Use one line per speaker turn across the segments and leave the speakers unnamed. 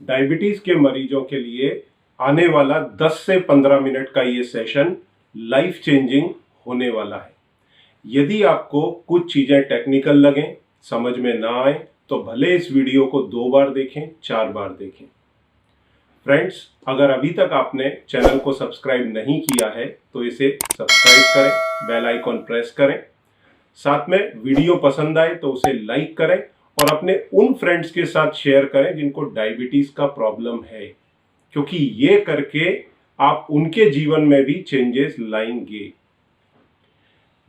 Diabetes के मरीजों के लिए आने वाला 10 से 15 मिनट का ये सेशन लाइफ चेंजिंग होने वाला है। यदि आपको कुछ चीजें टेक्निकल लगें, समझ में ना आए, तो भले इस वीडियो को 2 बार देखें, 4 बार देखें। फ्रेंड्स, अगर अभी तक आपने चैनल को सब्सक्राइब नहीं किया है तो इसे सब्सक्राइब करें, बेल आइकॉन प्रेस करें। साथ में वीडियो पसंद आए तो उसे लाइक करें और अपने उन फ्रेंड्स के साथ शेयर करें जिनको डायबिटीज का प्रॉब्लम है, क्योंकि ये करके आप उनके जीवन में भी चेंजेस लाएंगे।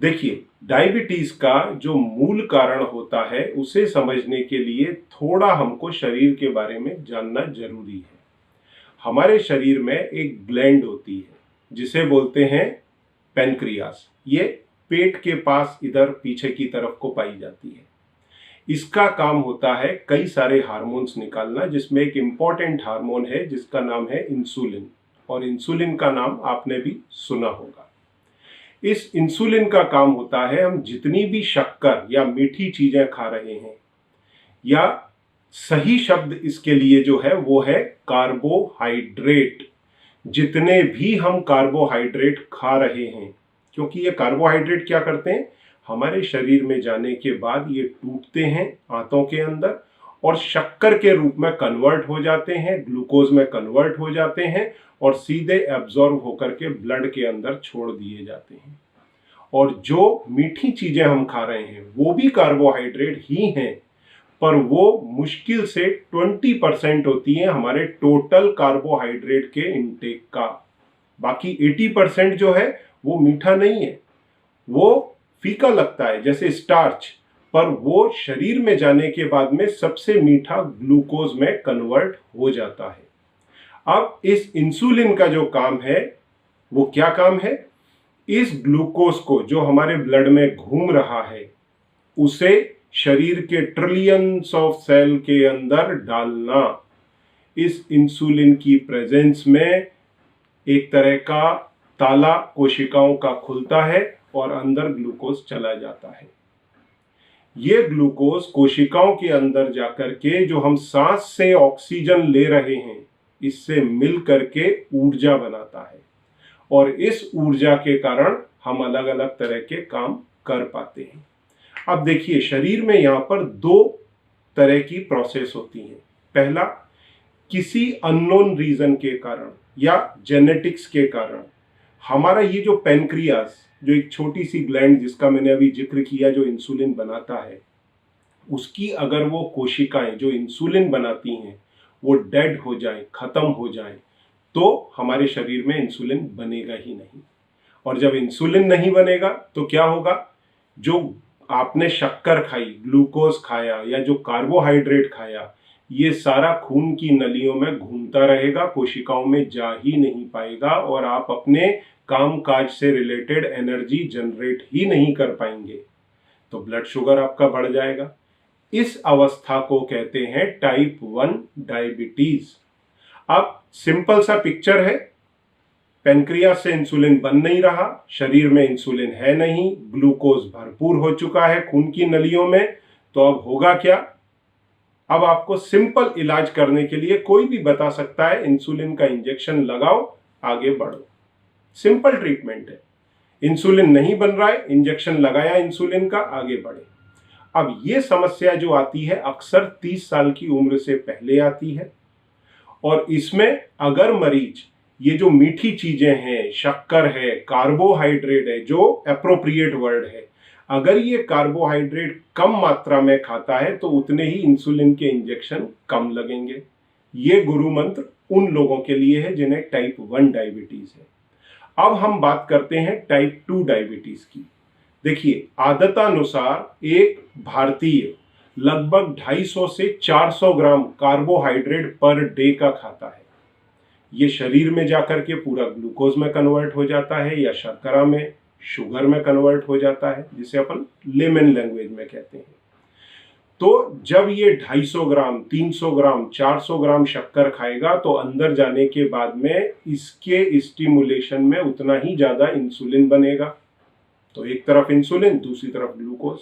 देखिए, डायबिटीज का जो मूल कारण होता है उसे समझने के लिए थोड़ा हमको शरीर के बारे में जानना जरूरी है। हमारे शरीर में एक ग्लैंड होती है जिसे बोलते हैं पैनक्रियास। ये पेट के पास इधर पीछे की तरफ को पाई जाती है। इसका काम होता है कई सारे हार्मोन्स निकालना, जिसमें एक इम्पॉर्टेंट हार्मोन है जिसका नाम है इंसुलिन, और इंसुलिन का नाम आपने भी सुना होगा। इस इंसुलिन का काम होता है, हम जितनी भी शक्कर या मीठी चीजें खा रहे हैं, या सही शब्द इसके लिए जो है वो है कार्बोहाइड्रेट, जितने भी हम कार्बोहाइड्रेट खा रहे हैं, क्योंकि ये कार्बोहाइड्रेट क्या करते हैं, हमारे शरीर में जाने के बाद ये टूटते हैं आंतों के अंदर और शक्कर के रूप में कन्वर्ट हो जाते हैं, ग्लूकोज में कन्वर्ट हो जाते हैं और सीधे एब्जॉर्ब होकर के ब्लड के अंदर छोड़ दिए जाते हैं। और जो मीठी चीजें हम खा रहे हैं वो भी कार्बोहाइड्रेट ही हैं, पर वो मुश्किल से 20% होती है हमारे टोटल कार्बोहाइड्रेट के इनटेक का। बाकी 80% जो है वो मीठा नहीं है, वो फीका लगता है जैसे स्टार्च, पर वो शरीर में जाने के बाद में सबसे मीठा ग्लूकोज में कन्वर्ट हो जाता है। अब इस इंसुलिन का जो काम है वो क्या काम है, इस ग्लूकोज को जो हमारे ब्लड में घूम रहा है उसे शरीर के ट्रिलियंस ऑफ सेल के अंदर डालना। इस इंसुलिन की प्रेजेंस में एक तरह का ताला कोशिकाओं का खुलता है और अंदर ग्लूकोज चला जाता है। ये ग्लूकोज कोशिकाओं के अंदर जाकर के जो हम सांस से ऑक्सीजन ले रहे हैं इससे मिल करके ऊर्जा बनाता है, और इस ऊर्जा के कारण हम अलग अलग तरह के काम कर पाते हैं। अब देखिए, शरीर में यहाँ पर 2 तरह की प्रोसेस होती हैं। पहला, किसी अननोन रीजन के कारण या जेनेटिक्स के कारण हमारा ये जो पैनक्रियास, जो एक छोटी सी ग्लैंड जिसका मैंने अभी जिक्र किया, जो इंसुलिन बनाता है, उसकी अगर वो कोशिकाएं जो इंसुलिन बनाती हैं वो डेड हो जाए, खत्म हो जाए, तो हमारे शरीर में इंसुलिन बनेगा ही नहीं। और जब इंसुलिन नहीं बनेगा तो क्या होगा, जो आपने शक्कर खाई, ग्लूकोज खाया या जो कार्बोहाइड्रेट खाया, ये सारा खून की नलियों में घूमता रहेगा, कोशिकाओं में जा ही नहीं पाएगा और आप अपने काम काज से रिलेटेड एनर्जी जनरेट ही नहीं कर पाएंगे, तो ब्लड शुगर आपका बढ़ जाएगा। इस अवस्था को कहते हैं टाइप 1 डायबिटीज। अब सिंपल सा पिक्चर है, पैनक्रियास से इंसुलिन बन नहीं रहा, शरीर में इंसुलिन है नहीं, ग्लूकोज भरपूर हो चुका है खून की नलियों में, तो अब होगा क्या। अब आपको सिंपल इलाज करने के लिए कोई भी बता सकता है, इंसुलिन का इंजेक्शन लगाओ, आगे बढ़ो। सिंपल ट्रीटमेंट है। इंसुलिन नहीं बन रहा है, इंजेक्शन लगाया इंसुलिन का, आगे बढ़े। अब ये समस्या जो आती है अक्सर 30 साल की उम्र से पहले आती है, और इसमें अगर मरीज ये जो मीठी चीजें हैं, शक्कर है, कार्बोहाइड्रेट है, जो एप्रोप्रिएट वर्ड है, अगर ये कार्बोहाइड्रेट कम मात्रा में खाता है तो उतने ही इंसुलिन के इंजेक्शन कम लगेंगे। ये गुरु मंत्र उन लोगों के लिए है जिन्हें टाइप 1 डायबिटीज है। अब हम बात करते हैं टाइप 2 डायबिटीज की। देखिए, आदतानुसार एक भारतीय लगभग 250 से 400 ग्राम कार्बोहाइड्रेट पर डे का खाता है। ये शरीर में जाकर के पूरा ग्लूकोज में कन्वर्ट हो जाता है या शर्करा में, शुगर में कन्वर्ट हो जाता है, जिसे अपन लेमन लैंग्वेज में कहते हैं। तो जब ये 250 ग्राम, 300 ग्राम, 400 ग्राम शक्कर खाएगा तो अंदर जाने के बाद में इसके स्टिमुलेशन में उतना ही ज्यादा इंसुलिन बनेगा। तो एक तरफ इंसुलिन, दूसरी तरफ ग्लूकोज।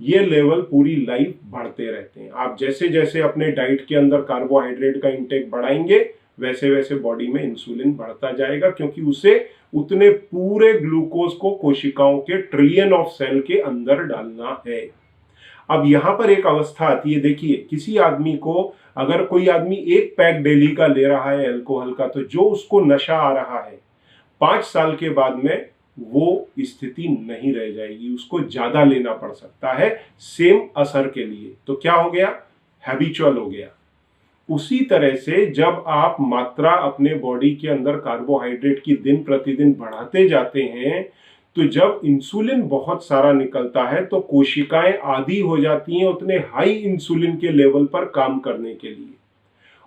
ये लेवल पूरी लाइफ बढ़ते रहते हैं। आप जैसे जैसे अपने डाइट के अंदर कार्बोहाइड्रेट का इंटेक बढ़ाएंगे वैसे वैसे बॉडी में इंसुलिन बढ़ता जाएगा, क्योंकि उसे उतने पूरे ग्लूकोज को कोशिकाओं के ट्रिलियन ऑफ सेल के अंदर डालना है। अब यहां पर एक अवस्था आती है, देखिए किसी आदमी को, अगर कोई आदमी एक पैक डेली का ले रहा है अल्कोहल का, तो जो उसको नशा आ रहा है 5 साल के बाद में वो स्थिति नहीं रह जाएगी, उसको ज्यादा लेना पड़ सकता है सेम असर के लिए। तो क्या हो गया, हैबिचुअल हो गया। उसी तरह से जब आप मात्रा अपने बॉडी के अंदर कार्बोहाइड्रेट की दिन प्रतिदिन बढ़ाते जाते हैं, तो जब इंसुलिन बहुत सारा निकलता है तो कोशिकाएं आदी हो जाती हैं उतने हाई इंसुलिन के लेवल पर काम करने के लिए,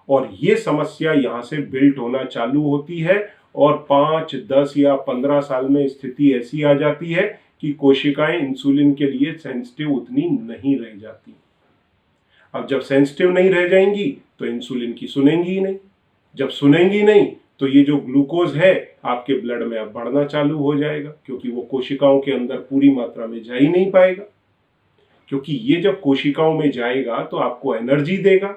और ये समस्या यहां से बिल्ट होना चालू होती है, और 5, 10 या 15 साल में स्थिति ऐसी आ जाती है कि कोशिकाएं इंसुलिन के लिए सेंसिटिव उतनी नहीं रह जाती। अब जब सेंसिटिव नहीं रह जाएंगी तो इंसुलिन की सुनेंगी ही नहीं, जब सुनेंगी नहीं तो ये जो ग्लूकोज है आपके ब्लड में अब बढ़ना चालू हो जाएगा, क्योंकि वो कोशिकाओं के अंदर पूरी मात्रा में जा ही नहीं पाएगा। क्योंकि ये जब कोशिकाओं में जाएगा तो आपको एनर्जी देगा,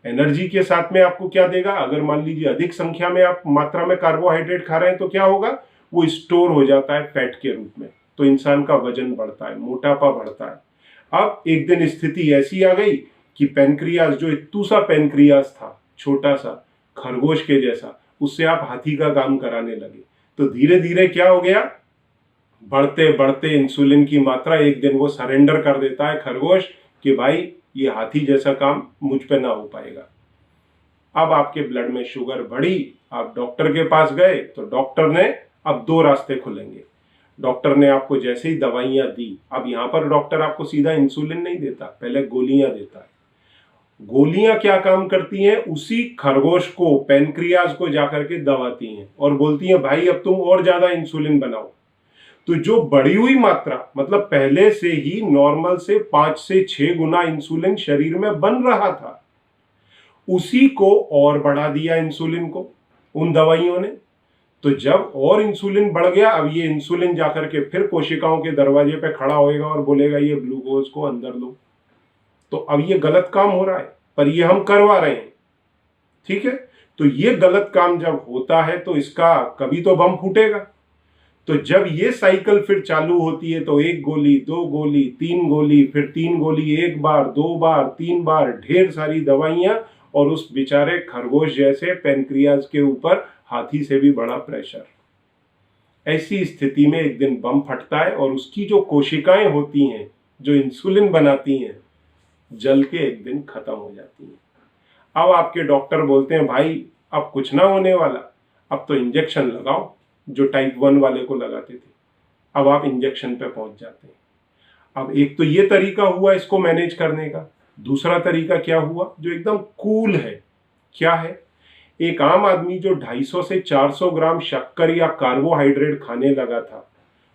एनर्जी के साथ में आपको क्या देगा, अगर मान लीजिए अधिक संख्या में आप मात्रा में कार्बोहाइड्रेट खा रहे हैं तो क्या होगा, वो स्टोर हो जाता है फैट के रूप में, तो इंसान का वजन बढ़ता है, मोटापा बढ़ता है। अब एक दिन स्थिति ऐसी आ गई कि पेनक्रियास, जो इत्तू सा पेनक्रियास था, छोटा सा खरगोश के जैसा, उससे आप हाथी का काम कराने लगे, तो धीरे धीरे क्या हो गया, बढ़ते बढ़ते इंसुलिन की मात्रा, एक दिन वो सरेंडर कर देता है खरगोश कि भाई ये हाथी जैसा काम मुझ पे ना हो पाएगा। अब आपके ब्लड में शुगर बढ़ी, आप डॉक्टर के पास गए तो डॉक्टर ने अब 2 रास्ते खुलेंगे। डॉक्टर ने आपको जैसे ही दवाइयां दी, अब यहां पर डॉक्टर आपको सीधा इंसुलिन नहीं देता, पहले गोलियां देता है। गोलियां क्या काम करती हैं, उसी खरगोश को, पेनक्रियाज को जाकर के दबाती हैं और बोलती हैं भाई अब तुम और ज्यादा इंसुलिन बनाओ। तो जो बढ़ी हुई मात्रा, मतलब पहले से ही नॉर्मल से 5 से 6 गुना इंसुलिन शरीर में बन रहा था, उसी को और बढ़ा दिया इंसुलिन को उन दवाइयों ने। तो जब और इंसुलिन बढ़ गया, अब ये इंसुलिन जाकर के फिर कोशिकाओं के दरवाजे पे खड़ा होएगा और बोलेगा ये ग्लूकोज को अंदर लो। तो अब ये गलत काम हो रहा है, पर ये हम करवा रहे हैं, ठीक है। तो ये गलत काम जब होता है तो इसका कभी तो बम फूटेगा। तो जब ये साइकिल फिर चालू होती है तो 1 गोली, 2 गोली, 3 गोली, फिर 3 गोली, 1 बार, 2 बार, 3 बार, ढेर सारी दवाइयां, और उस बेचारे खरगोश जैसे पेनक्रियाज के ऊपर हाथी से भी बड़ा प्रेशर। ऐसी स्थिति में एक दिन बम फटता है और उसकी जो कोशिकाएं होती हैं जो इंसुलिन बनाती हैं, जल के एक दिन खत्म हो जाती हैं। अब आपके डॉक्टर बोलते हैं भाई अब कुछ ना होने वाला, अब तो इंजेक्शन लगाओ, जो टाइप 1 वाले को लगाते थे। अब आप इंजेक्शन पे पहुंच जाते हैं। अब एक तो ये तरीका हुआ इसको मैनेज करने का। दूसरा तरीका क्या हुआ जो एकदम कूल है, क्या है, एक आम आदमी जो 250 से 400 ग्राम शक्कर या कार्बोहाइड्रेट खाने लगा था,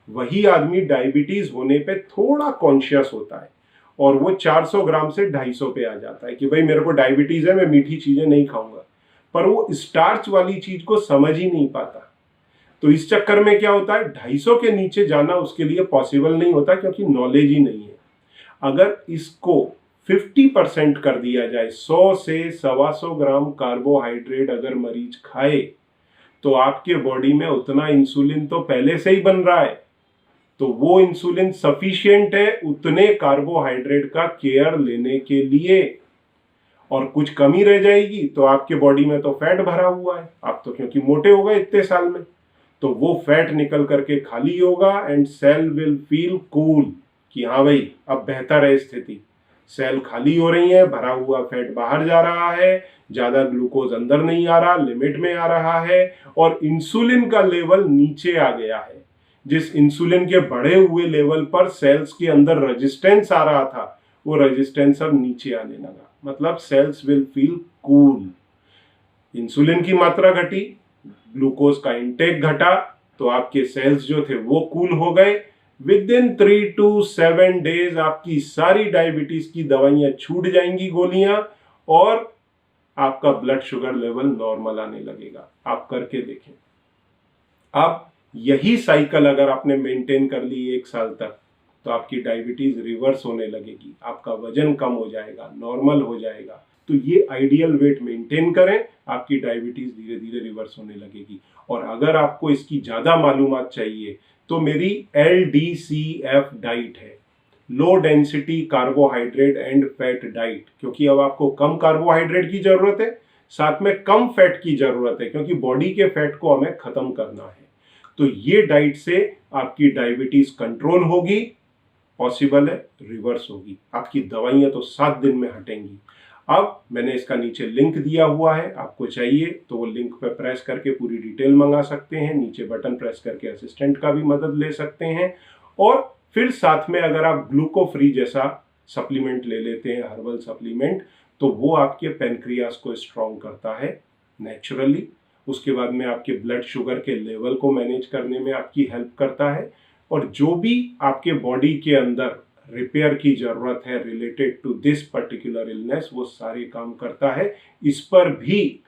वही आदमी डायबिटीज होने पे थोड़ा कॉन्शियस होता है और वो 400 ग्राम से 250 पे आ जाता है कि भाई मेरे को डायबिटीज है, मैं मीठी चीजें नहीं खाऊंगा, पर वो स्टार्च वाली चीज को समझ ही नहीं पाता। तो इस चक्कर में क्या होता है, 250 के नीचे जाना उसके लिए पॉसिबल नहीं होता क्योंकि नॉलेज ही नहीं है। अगर इसको 50% कर दिया जाए, 100 से 125 ग्राम कार्बोहाइड्रेट अगर मरीज खाए, तो आपके बॉडी में उतना इंसुलिन तो पहले से ही बन रहा है, तो वो इंसुलिन सफिशिएंट है उतने कार्बोहाइड्रेट का केयर लेने के लिए। और कुछ कमी रह जाएगी तो आपके बॉडी में तो फैट भरा हुआ है, आप तो क्योंकि मोटे हो गए इतने साल में, तो वो फैट निकल करके खाली होगा and cell will feel cool कि हाँ भाई अब बेहतर है स्थिति, सेल खाली हो रही है, भरा हुआ फैट बाहर जा रहा है, ज्यादा ग्लूकोज अंदर नहीं आ रहा, लिमिट में आ रहा है, और इंसुलिन का लेवल नीचे आ गया है। जिस इंसुलिन के बढ़े हुए लेवल पर सेल्स के अंदर रेजिस्टेंस आ रहा था, वो रेजिस्टेंस अब नीचे आने लगा, मतलब cells will feel cool. Insulin की मात्रा घटी, ग्लूकोज का इंटेक घटा, तो आपके सेल्स जो थे वो कूल हो गए। विद इन 3 to 7 डेज आपकी सारी डायबिटीज की दवाइयां छूट जाएंगी, गोलियां, और आपका ब्लड शुगर लेवल नॉर्मल आने लगेगा। आप करके देखें। अब यही साइकिल अगर आपने मेंटेन कर ली 1 साल तक, तो आपकी डायबिटीज रिवर्स होने लगेगी, आपका वजन कम हो जाएगा, नॉर्मल हो जाएगा। तो ये आइडियल वेट मेंटेन करें, आपकी डायबिटीज धीरे धीरे रिवर्स होने लगेगी। और अगर आपको इसकी ज़्यादा मालूमात चाहिए तो मेरी LDCF डाइट है, low density carbohydrate and fat diet, क्योंकि अब आपको कम कार्बोहाइड्रेट की जरूरत है, साथ में कम फैट की जरूरत है, क्योंकि बॉडी के फैट को हमें खत्म करना है। तो ये डाइट से आपकी डायबिटीज कंट्रोल होगी, पॉसिबल है रिवर्स होगी। आपकी दवाइयां तो 7 दिन में हटेंगी। अब मैंने इसका नीचे लिंक दिया हुआ है, आपको चाहिए तो वो लिंक पे प्रेस करके पूरी डिटेल मंगा सकते हैं, नीचे बटन प्रेस करके असिस्टेंट का भी मदद ले सकते हैं। और फिर साथ में अगर आप ग्लूको फ्री जैसा सप्लीमेंट ले लेते हैं, हर्बल सप्लीमेंट, तो वो आपके पेनक्रियास को स्ट्रॉन्ग करता है नेचुरली। उसके बाद में आपके ब्लड शुगर के लेवल को मैनेज करने में आपकी हेल्प करता है। और जो भी आपके बॉडी के अंदर रिपेयर की जरूरत है related to this particular illness, वो सारे काम करता है। इस पर भी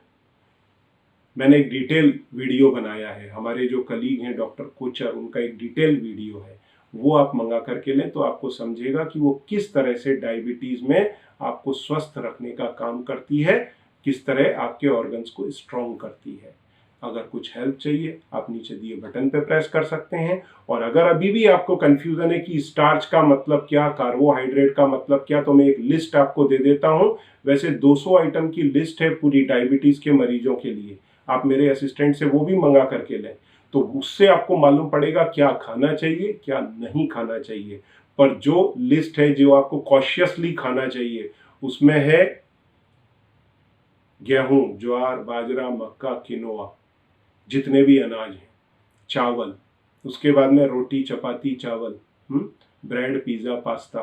मैंने एक डिटेल वीडियो बनाया है, हमारे जो कलीग हैं डॉक्टर कोचर, उनका एक डिटेल वीडियो है, वो आप मंगा करके लें तो आपको समझेगा कि वो किस तरह से डायबिटीज में आपको स्वस्थ रखने का काम करती है, किस तरह आपके ऑर्गन्स को स्ट्रॉन्ग करती है। अगर कुछ हेल्प चाहिए आप नीचे दिए बटन पे प्रेस कर सकते हैं। और अगर अभी भी आपको कंफ्यूजन है कि स्टार्च का मतलब क्या, कार्बोहाइड्रेट का मतलब क्या, तो मैं एक लिस्ट आपको दे देता हूं। वैसे 200 आइटम की लिस्ट है पूरी डायबिटीज के मरीजों के लिए, आप मेरे असिस्टेंट से वो भी मंगा करके लें, तो उससे आपको मालूम पड़ेगा क्या खाना चाहिए क्या नहीं खाना चाहिए। पर जो लिस्ट है जो आपको कॉशियसली खाना चाहिए, उसमें है गेहूं, ज्वार, बाजरा, मक्का, किनोआ, जितने भी अनाज हैं, चावल, उसके बाद में रोटी, चपाती, चावल, bread, pizza, pasta,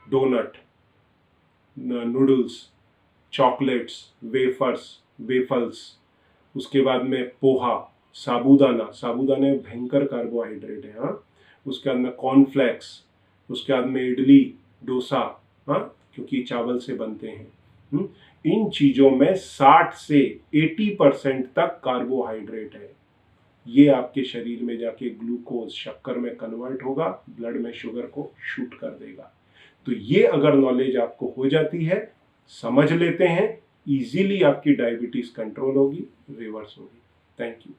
donut, noodles, chocolates, waffles, उसके बाद में पोहा, साबूदाना, साबूदाने भयंकर कार्बोहाइड्रेट है, हाँ। उसके बाद में कॉर्नफ्लेक्स, उसके बाद में इडली, डोसा, हाँ, क्योंकि चावल से बनते हैं। इन चीज़ों में 60 से 80% तक कार्बोहाइड्रेट है। ये आपके शरीर में जाके ग्लूकोज, शक्कर में कन्वर्ट होगा, ब्लड में शुगर को शूट कर देगा। तो ये अगर नॉलेज आपको हो जाती है, समझ लेते हैं, इजीली आपकी डायबिटीज कंट्रोल होगी, रिवर्स होगी। Thank you.